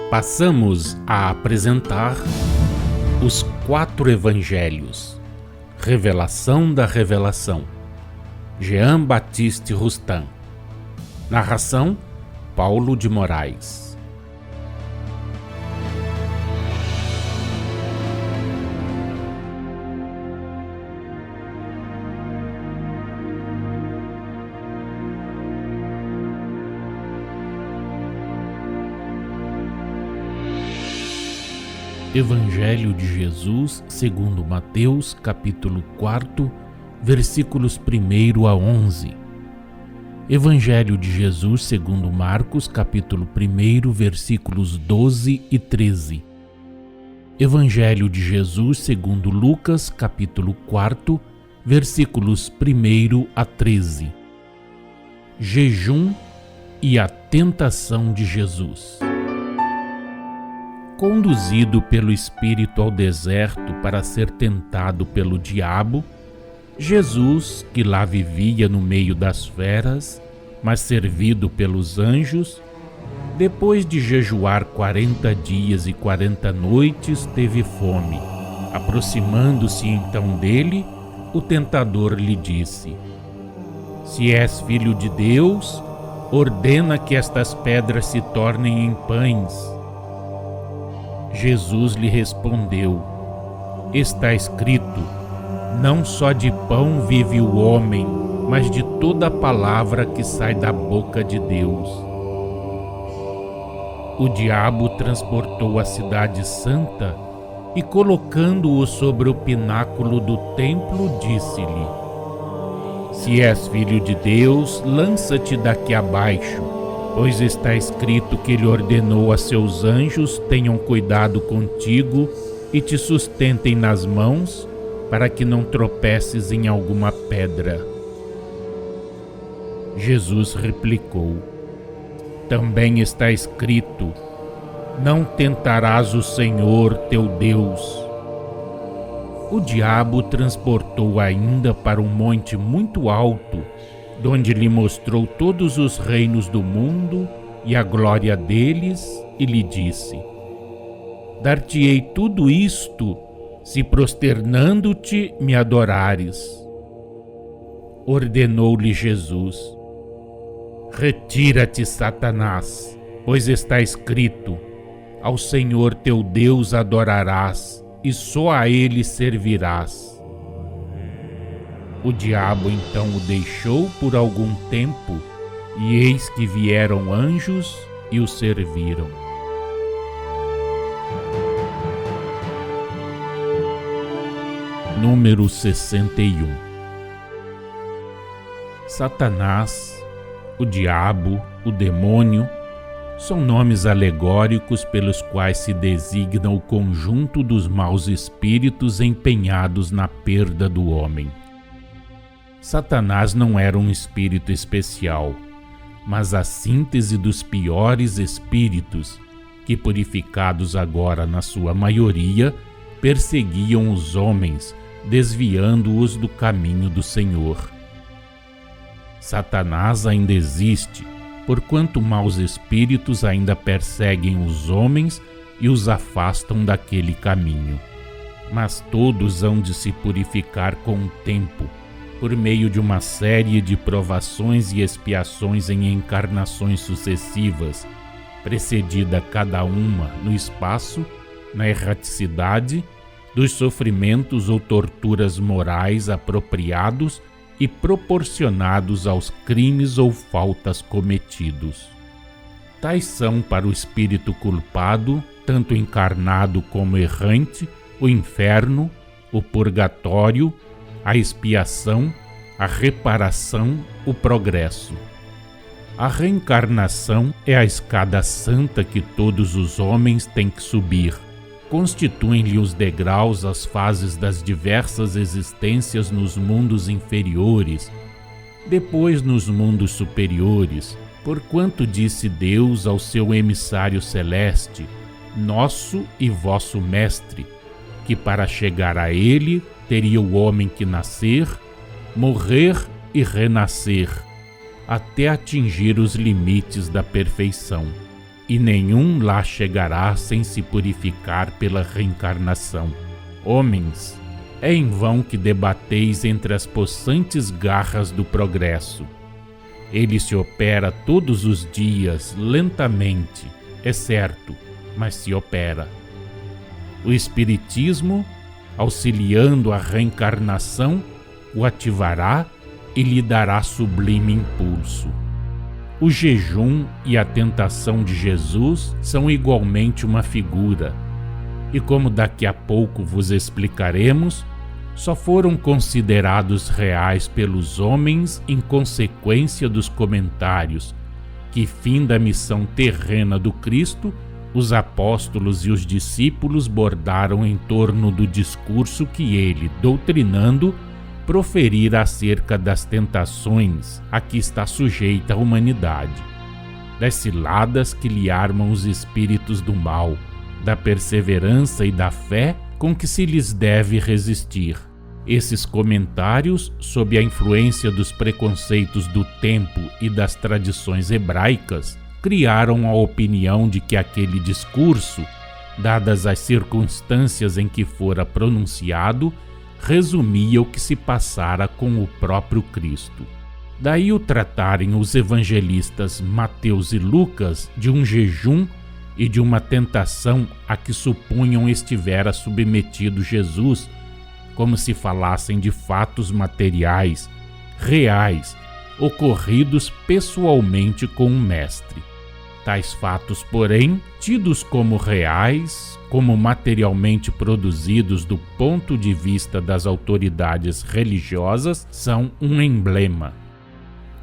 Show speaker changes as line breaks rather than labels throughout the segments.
Passamos a apresentar os 4 Evangelhos, Revelação da Revelação, Jean Baptiste Rustin. Narração, Paulo de Moraes. Evangelho de Jesus segundo Mateus, capítulo 4, versículos 1 a 11. Evangelho de Jesus segundo Marcos, capítulo 1, versículos 12 e 13. Evangelho de Jesus segundo Lucas, capítulo 4, versículos 1 a 13. Jejum e a tentação de Jesus. Conduzido pelo Espírito ao deserto para ser tentado pelo diabo, Jesus, que lá vivia no meio das feras, mas servido pelos anjos, depois de jejuar 40 dias e 40 noites, teve fome. Aproximando-se então dele, o tentador lhe disse: "Se és filho de Deus, ordena que estas pedras se tornem em pães." Jesus lhe respondeu: "Está escrito, não só de pão vive o homem, mas de toda palavra que sai da boca de Deus." O diabo transportou a cidade santa e, colocando-o sobre o pináculo do templo, disse-lhe: "Se és filho de Deus, lança-te daqui abaixo, pois está escrito que ele ordenou a seus anjos tenham cuidado contigo e te sustentem nas mãos, para que não tropeces em alguma pedra." Jesus replicou: "Também está escrito, não tentarás o Senhor teu Deus." O diabo transportou ainda para um monte muito alto, donde lhe mostrou todos os reinos do mundo e a glória deles, e lhe disse: "Dar-te-ei tudo isto, se prosternando-te me adorares." Ordenou-lhe Jesus: "Retira-te, Satanás, pois está escrito, ao Senhor teu Deus adorarás, e só a ele servirás." O diabo então o deixou por algum tempo, e eis que vieram anjos e o serviram. Número 61. Satanás, o diabo, o demônio, são nomes alegóricos pelos quais se designa o conjunto dos maus espíritos empenhados na perda do homem. Satanás não era um espírito especial, mas a síntese dos piores espíritos, que, purificados agora na sua maioria, perseguiam os homens, desviando-os do caminho do Senhor. Satanás ainda existe, porquanto maus espíritos ainda perseguem os homens e os afastam daquele caminho. Mas todos hão de se purificar com o tempo, por meio de uma série de provações e expiações em encarnações sucessivas, precedida cada uma no espaço, na erraticidade, dos sofrimentos ou torturas morais apropriados e proporcionados aos crimes ou faltas cometidos. Tais são para o espírito culpado, tanto encarnado como errante, o inferno, o purgatório, a expiação, a reparação, o progresso. A reencarnação é a escada santa que todos os homens têm que subir. Constituem-lhe os degraus as fases das diversas existências nos mundos inferiores, depois nos mundos superiores, porquanto disse Deus ao seu emissário celeste, nosso e vosso mestre, que para chegar a ele teria o homem que nascer, morrer e renascer, até atingir os limites da perfeição. e nenhum lá chegará sem se purificar pela reencarnação. Homens, é em vão que debateis entre as possantes garras do progresso. Ele se opera todos os dias, lentamente, é certo, mas se opera. O Espiritismo, auxiliando a reencarnação, o ativará e lhe dará sublime impulso. O jejum e a tentação de Jesus são igualmente uma figura, e como daqui a pouco vos explicaremos, só foram considerados reais pelos homens em consequência dos comentários que, fim da missão terrena do Cristo, os apóstolos e os discípulos bordaram em torno do discurso que ele, doutrinando, proferira acerca das tentações a que está sujeita a humanidade, das ciladas que lhe armam os espíritos do mal, da perseverança e da fé com que se lhes deve resistir. Esses comentários, sob a influência dos preconceitos do tempo e das tradições hebraicas, criaram a opinião de que aquele discurso, dadas as circunstâncias em que fora pronunciado, resumia o que se passara com o próprio Cristo. Daí o tratarem os evangelistas Mateus e Lucas de um jejum e de uma tentação a que supunham estivera submetido Jesus, como se falassem de fatos materiais, reais, ocorridos pessoalmente com o Mestre. Tais fatos, porém, tidos como reais, como materialmente produzidos do ponto de vista das autoridades religiosas, são um emblema.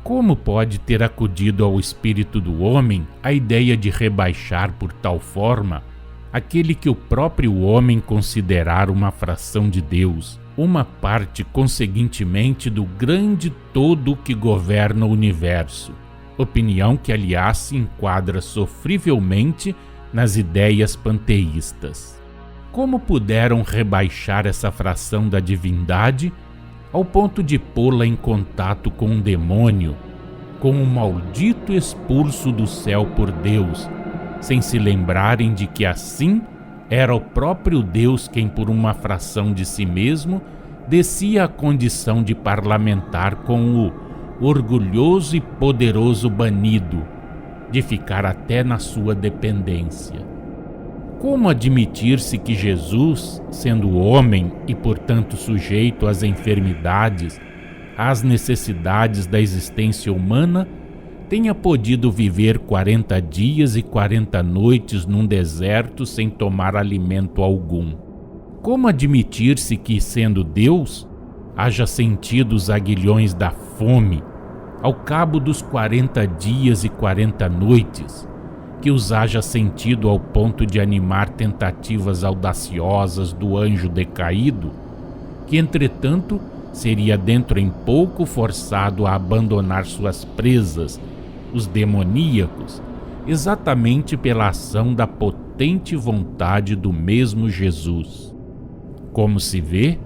Como pode ter acudido ao espírito do homem a ideia de rebaixar por tal forma aquele que o próprio homem considerar uma fração de Deus, uma parte conseguintemente do grande todo que governa o universo? Opinião que, aliás, se enquadra sofrivelmente nas ideias panteístas. Como puderam rebaixar essa fração da divindade ao ponto de pô-la em contato com um demônio, com um maldito expulso do céu por Deus, sem se lembrarem de que assim era o próprio Deus quem, por uma fração de si mesmo, descia à condição de parlamentar com o orgulhoso e poderoso banido, de ficar até na sua dependência? Como admitir-se que Jesus, sendo homem e portanto sujeito às enfermidades, às necessidades da existência humana, tenha podido viver 40 dias e 40 noites num deserto sem tomar alimento algum? Como admitir-se que, sendo Deus, haja sentido os aguilhões da fome ao cabo dos 40 dias e 40 noites, que os haja sentido ao ponto de animar tentativas audaciosas do anjo decaído, que entretanto seria dentro em pouco forçado a abandonar suas presas, os demoníacos, exatamente pela ação da potente vontade do mesmo Jesus? Como se vê,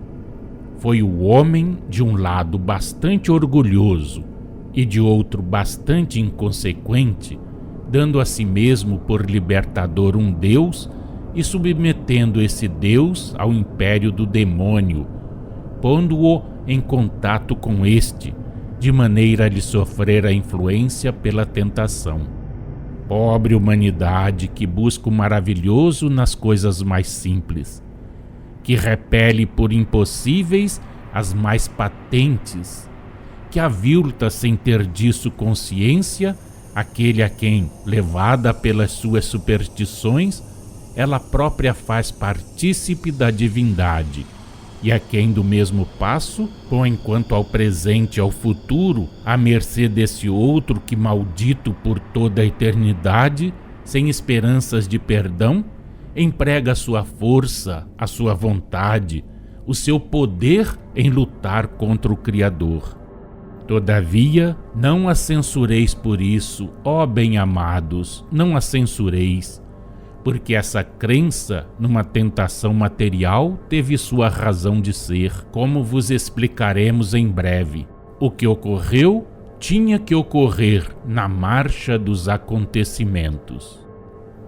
foi o homem, de um lado bastante orgulhoso e de outro bastante inconsequente, dando a si mesmo por libertador um Deus e submetendo esse Deus ao império do demônio, pondo-o em contato com este, de maneira a lhe sofrer a influência pela tentação. Pobre humanidade que busca o maravilhoso nas coisas mais simples, que repele por impossíveis as mais patentes, que avilta sem ter disso consciência aquele a quem, levada pelas suas superstições, ela própria faz partícipe da divindade, e a quem do mesmo passo põe quanto ao presente e ao futuro à mercê desse outro que, maldito por toda a eternidade, sem esperanças de perdão, emprega a sua força, a sua vontade, o seu poder em lutar contra o Criador. Todavia, não a censureis por isso, ó bem-amados, não a censureis, porque essa crença numa tentação material teve sua razão de ser, como vos explicaremos em breve. O que ocorreu tinha que ocorrer na marcha dos acontecimentos.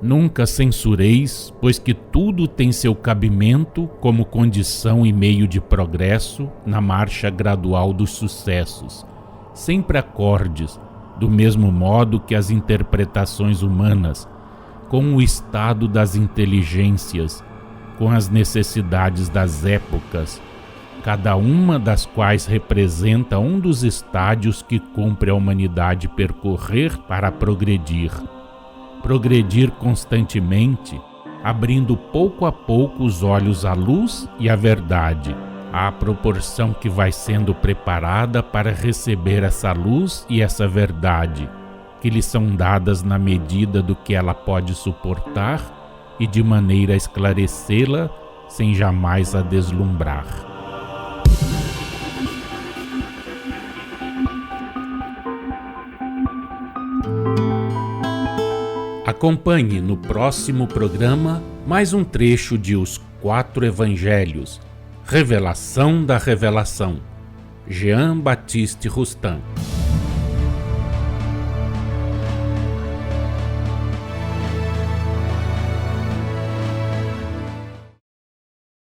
Nunca censureis, pois que tudo tem seu cabimento como condição e meio de progresso na marcha gradual dos sucessos. Sempre acordes, do mesmo modo que as interpretações humanas, com o estado das inteligências, com as necessidades das épocas, cada uma das quais representa um dos estádios que cumpre a humanidade percorrer para progredir. Progredir constantemente, abrindo pouco a pouco os olhos à luz e à verdade, à proporção que vai sendo preparada para receber essa luz e essa verdade, que lhe são dadas na medida do que ela pode suportar e de maneira a esclarecê-la sem jamais a deslumbrar. Acompanhe no próximo programa mais um trecho de Os 4 Evangelhos, Revelação da Revelação, Jean Baptiste Rustin.